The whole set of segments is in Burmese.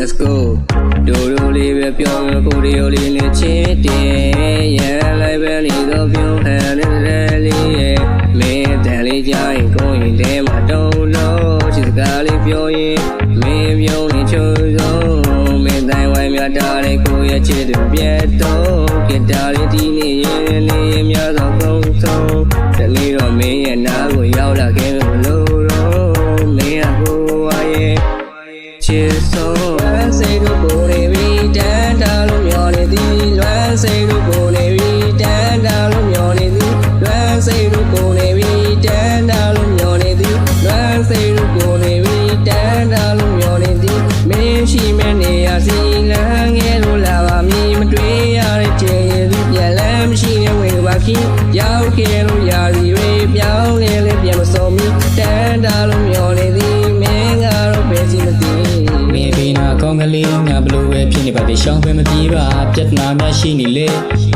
let's go ဒိုဒိုလေးပဲပြောရင်ကိုရီယိုလေးနဲ့ချစ်တယ်ရန်လိုက်ပဲနေတော့ပြုံးဟန်တဲ့လေးရဲ့မင်းတန်လေးကြားရင်ကိုရင်တဲမှာတုံးလို့ချစ်စကားလေးပြောရင်မင်းပြုံးနေချုံဆုံးမင်းတိုင်းဝိုင်းများတားတဲ့ကိုရဲ့ချစ်တယ်ပြတ်တော့ကြတာလေးဒီနေ့ရင်နေရများသောကုန်းဆုံးတလေးတော့မင်းရဲ့နားကိုရောက်လာခဲ့လို့တော့မင်းကကိုဝါရဲ့ချစ်ဆုံးစိတ်တို့ကိုနေပြီးတန်းတာလို့မျောနေသည်လွမ်းစိတ်တို့ကိုနေပြီးတန်းတာလို့မျောနေသည်လွမ်းစိတ်တို့ကိုနေပြီးတန်းတာလို့မျောနေသည်လွမ်းစိတ်တို့ကိုနေပြီးတန်းတာလို့မျောနေသည်မင်းရှိမဲ့နေရစီလမ်းငယ်လို့လာပါမည်မတွေ့ရတဲ့ချင်ရည်ပြန်လမ်းမရှိတဲ့ဝေဘာခင်ရောက်ခဲ့လို့ရာစီတွေပြောင်းလဲလဲပြန်မစုံမီတန်းတာလို့မျောနေသည်မင်းကတော့ပဲစီမသိမင်းဘေးနာကောင်းကလေးငါဘလို့ပဲဖြစ်နေပါသေးရှောင်းပဲမပြေးပါပြဿနာများရှိနေလေ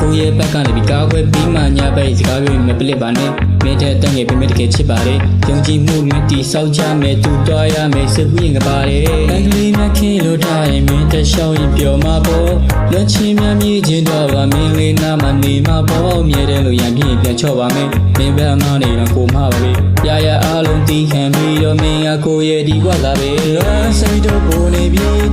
ကိုရဲ့ဘက်ကနေပြီးကားခွဲပြီးမှညာဘက်စကားပြောမပလစ်ပါနဲ့မင်းတဲ့တန်ငယ်ပြမတကယ်ချစ်ပါတယ်ယုံကြည်မှုနဲ့တီဆောက်ကြမယ်သူတော်ရမယ်စစ်ဝင်းကပါတယ်တန်ကလေးများခင်းလို့ထားရင်မင်းတဲ့ရှောင်းရင်ပျော်မှာပေါ့လွန်ချင်းများမြည်ခြင်းတော့ပါမင်းလေးနာမနေမှာပေါ့မြဲတယ်လို့ရံပြင်းပြန်ချော့ပါမယ်မင်းဘက်မှနေတော့ကိုမှာပါပဲရရအားလုံးတီးခံပြီးတော့မင်းကကိုရဲ့ဒီကွက်လာပဲစိတ်တော့ကိုနေပြီး